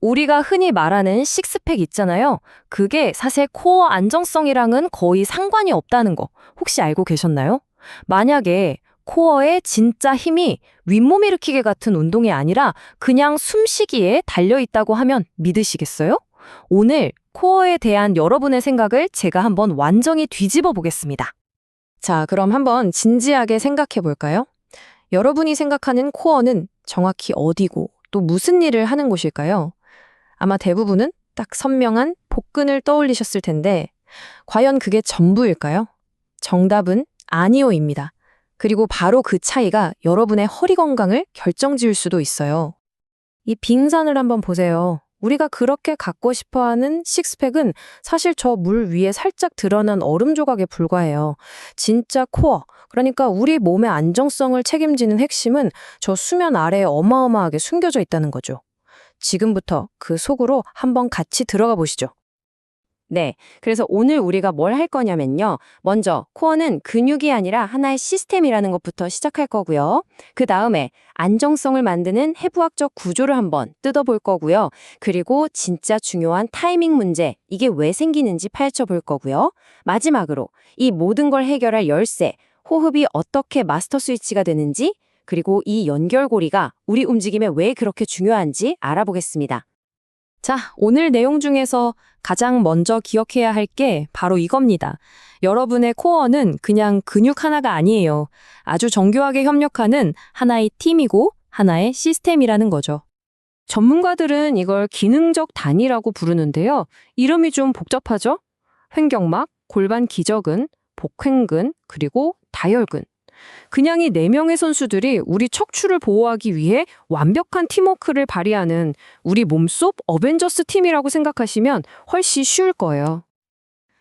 우리가 흔히 말하는 식스팩 있잖아요. 그게 사실 코어 안정성이랑은 거의 상관이 없다는 거 혹시 알고 계셨나요? 만약에 코어의 진짜 힘이 윗몸 일으키기 같은 운동이 아니라 그냥 숨쉬기에 달려있다고 하면 믿으시겠어요? 오늘 코어에 대한 여러분의 생각을 제가 한번 완전히 뒤집어 보겠습니다. 자, 그럼 한번 진지하게 생각해 볼까요? 여러분이 생각하는 코어는 정확히 어디고 또 무슨 일을 하는 곳일까요? 아마 대부분은 딱 선명한 복근을 떠올리셨을 텐데 과연 그게 전부일까요? 정답은 아니오입니다. 그리고 바로 그 차이가 여러분의 허리 건강을 결정지을 수도 있어요. 이 빙산을 한번 보세요. 우리가 그렇게 갖고 싶어하는 식스팩은 사실 저 물 위에 살짝 드러난 얼음 조각에 불과해요. 진짜 코어, 그러니까 우리 몸의 안정성을 책임지는 핵심은 저 수면 아래에 어마어마하게 숨겨져 있다는 거죠. 지금부터 그 속으로 한번 같이 들어가 보시죠. 네, 그래서 오늘 우리가 뭘 할 거냐면요. 먼저 코어는 근육이 아니라 하나의 시스템이라는 것부터 시작할 거고요. 그 다음에 안정성을 만드는 해부학적 구조를 한번 뜯어볼 거고요. 그리고 진짜 중요한 타이밍 문제, 이게 왜 생기는지 파헤쳐 볼 거고요. 마지막으로 이 모든 걸 해결할 열쇠, 호흡이 어떻게 마스터 스위치가 되는지, 그리고 이 연결고리가 우리 움직임에 왜 그렇게 중요한지 알아보겠습니다. 자, 오늘 내용 중에서 가장 먼저 기억해야 할 게 바로 이겁니다. 여러분의 코어는 그냥 근육 하나가 아니에요. 아주 정교하게 협력하는 하나의 팀이고 하나의 시스템이라는 거죠. 전문가들은 이걸 기능적 단위라고 부르는데요. 이름이 좀 복잡하죠? 횡격막, 골반 기저근, 복횡근, 그리고 다혈근. 그냥 이 4명의 선수들이 우리 척추를 보호하기 위해 완벽한 팀워크를 발휘하는 우리 몸속 어벤져스 팀이라고 생각하시면 훨씬 쉬울 거예요.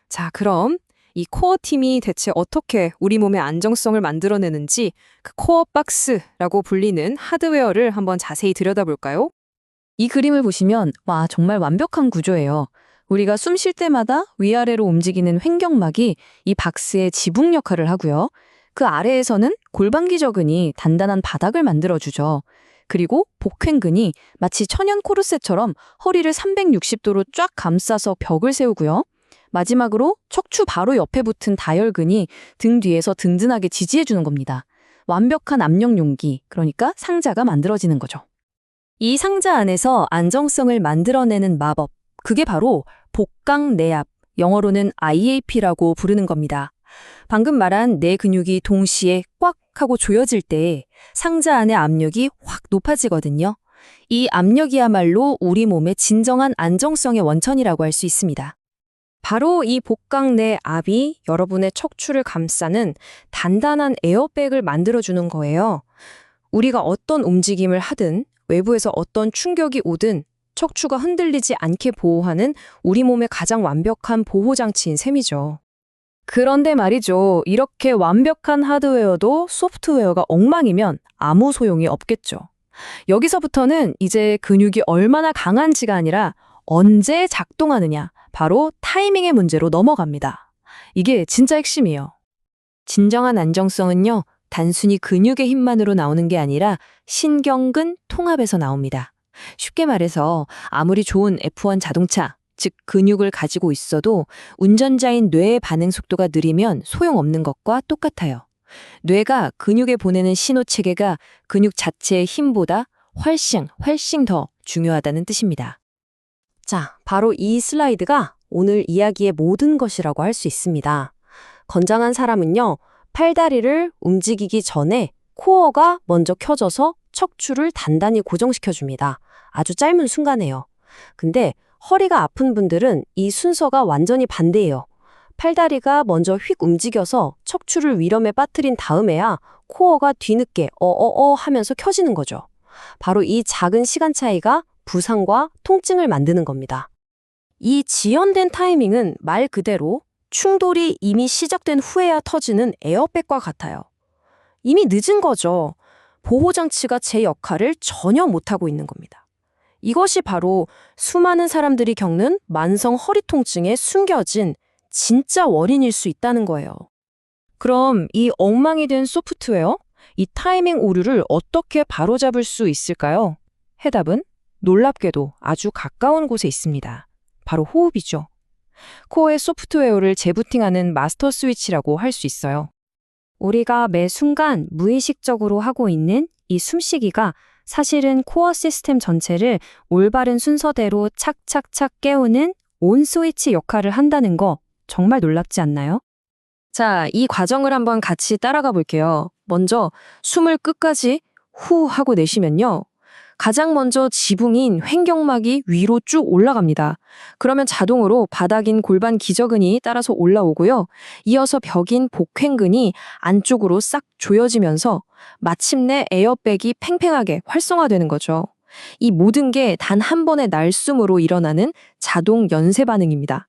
자, 그럼 이 코어 팀이 대체 어떻게 우리 몸의 안정성을 만들어내는지 그 코어 박스라고 불리는 하드웨어를 한번 자세히 들여다볼까요? 이 그림을 보시면 와, 정말 완벽한 구조예요. 우리가 숨 쉴 때마다 위아래로 움직이는 횡격막이 이 박스의 지붕 역할을 하고요. 그 아래에서는 골반기저근이 단단한 바닥을 만들어주죠. 그리고 복횡근이 마치 천연 코르셋처럼 허리를 360도로 쫙 감싸서 벽을 세우고요. 마지막으로 척추 바로 옆에 붙은 다혈근이 등 뒤에서 든든하게 지지해주는 겁니다. 완벽한 압력 용기, 그러니까 상자가 만들어지는 거죠. 이 상자 안에서 안정성을 만들어내는 마법, 그게 바로 복강내압, 영어로는 IAP라고 부르는 겁니다. 방금 말한 내 근육이 동시에 꽉 하고 조여질 때 상자 안의 압력이 확 높아지거든요. 이 압력이야말로 우리 몸의 진정한 안정성의 원천이라고 할 수 있습니다. 바로 이 복강 내 압이 여러분의 척추를 감싸는 단단한 에어백을 만들어주는 거예요. 우리가 어떤 움직임을 하든 외부에서 어떤 충격이 오든 척추가 흔들리지 않게 보호하는 우리 몸의 가장 완벽한 보호장치인 셈이죠. 그런데 말이죠. 이렇게 완벽한 하드웨어도 소프트웨어가 엉망이면 아무 소용이 없겠죠. 여기서부터는 이제 근육이 얼마나 강한지가 아니라 언제 작동하느냐, 바로 타이밍의 문제로 넘어갑니다. 이게 진짜 핵심이에요. 진정한 안정성은요, 단순히 근육의 힘만으로 나오는 게 아니라 신경근 통합에서 나옵니다. 쉽게 말해서 아무리 좋은 F1 자동차, 즉 근육을 가지고 있어도 운전자인 뇌의 반응 속도가 느리면 소용없는 것과 똑같아요. 뇌가 근육에 보내는 신호 체계가 근육 자체의 힘보다 훨씬 더 중요하다는 뜻입니다. 자, 바로 이 슬라이드가 오늘 이야기의 모든 것이라고 할 수 있습니다. 건장한 사람은요, 팔다리를 움직이기 전에 코어가 먼저 켜져서 척추를 단단히 고정시켜줍니다. 아주 짧은 순간에요. 근데 허리가 아픈 분들은 이 순서가 완전히 반대예요. 팔다리가 먼저 휙 움직여서 척추를 위험에 빠뜨린 다음에야 코어가 뒤늦게 하면서 켜지는 거죠. 바로 이 작은 시간 차이가 부상과 통증을 만드는 겁니다. 이 지연된 타이밍은 말 그대로 충돌이 이미 시작된 후에야 터지는 에어백과 같아요. 이미 늦은 거죠. 보호장치가 제 역할을 전혀 못하고 있는 겁니다. 이것이 바로 수많은 사람들이 겪는 만성 허리 통증에 숨겨진 진짜 원인일 수 있다는 거예요. 그럼 이 엉망이 된 소프트웨어, 이 타이밍 오류를 어떻게 바로잡을 수 있을까요? 해답은 놀랍게도 아주 가까운 곳에 있습니다. 바로 호흡이죠. 코어의 소프트웨어를 재부팅하는 마스터 스위치라고 할 수 있어요. 우리가 매 순간 무의식적으로 하고 있는 이 숨쉬기가 사실은 코어 시스템 전체를 올바른 순서대로 착착착 깨우는 온 스위치 역할을 한다는 거 정말 놀랍지 않나요? 자, 이 과정을 한번 같이 따라가 볼게요. 먼저 숨을 끝까지 후 하고 내쉬면요. 가장 먼저 지붕인 횡격막이 위로 쭉 올라갑니다. 그러면 자동으로 바닥인 골반 기저근이 따라서 올라오고요. 이어서 벽인 복횡근이 안쪽으로 싹 조여지면서 마침내 에어백이 팽팽하게 활성화되는 거죠. 이 모든 게 단 한 번의 날숨으로 일어나는 자동 연쇄 반응입니다.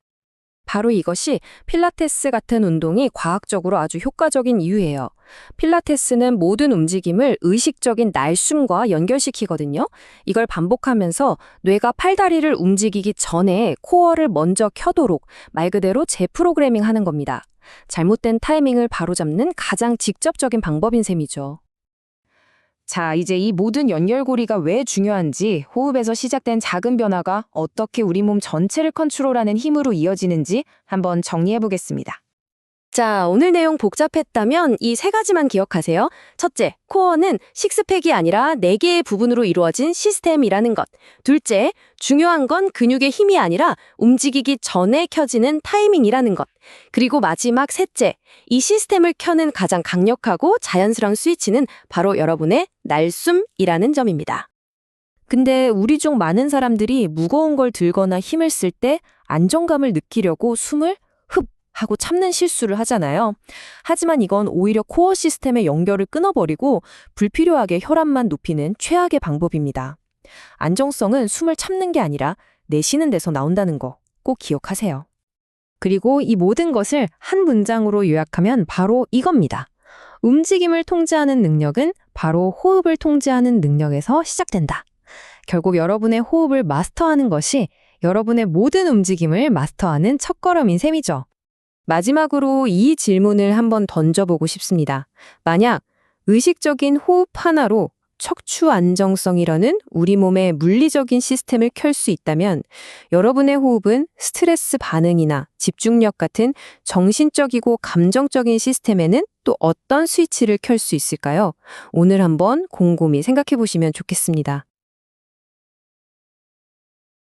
바로 이것이 필라테스 같은 운동이 과학적으로 아주 효과적인 이유예요. 필라테스는 모든 움직임을 의식적인 날숨과 연결시키거든요. 이걸 반복하면서 뇌가 팔다리를 움직이기 전에 코어를 먼저 켜도록 말 그대로 재프로그래밍 하는 겁니다. 잘못된 타이밍을 바로잡는 가장 직접적인 방법인 셈이죠. 자, 이제 이 모든 연결고리가 왜 중요한지, 호흡에서 시작된 작은 변화가 어떻게 우리 몸 전체를 컨트롤하는 힘으로 이어지는지 한번 정리해 보겠습니다. 자, 오늘 내용 복잡했다면 이 세 가지만 기억하세요. 첫째, 코어는 식스팩이 아니라 4개의 부분으로 이루어진 시스템이라는 것. 둘째, 중요한 건 근육의 힘이 아니라 움직이기 전에 켜지는 타이밍이라는 것. 그리고 마지막 셋째, 이 시스템을 켜는 가장 강력하고 자연스러운 스위치는 바로 여러분의 날숨이라는 점입니다. 근데 우리 중 많은 사람들이 무거운 걸 들거나 힘을 쓸 때 안정감을 느끼려고 숨을 흡 하고 참는 실수를 하잖아요. 하지만 이건 오히려 코어 시스템의 연결을 끊어버리고 불필요하게 혈압만 높이는 최악의 방법입니다. 안정성은 숨을 참는 게 아니라 내쉬는 데서 나온다는 거 꼭 기억하세요. 그리고 이 모든 것을 한 문장으로 요약하면 바로 이겁니다. 움직임을 통제하는 능력은 바로 호흡을 통제하는 능력에서 시작된다. 결국 여러분의 호흡을 마스터하는 것이 여러분의 모든 움직임을 마스터하는 첫걸음인 셈이죠. 마지막으로 이 질문을 한번 던져보고 싶습니다. 만약 의식적인 호흡 하나로 척추 안정성이라는 우리 몸의 물리적인 시스템을 켤 수 있다면 여러분의 호흡은 스트레스 반응이나 집중력 같은 정신적이고 감정적인 시스템에는 또 어떤 스위치를 켤 수 있을까요? 오늘 한번 곰곰이 생각해 보시면 좋겠습니다.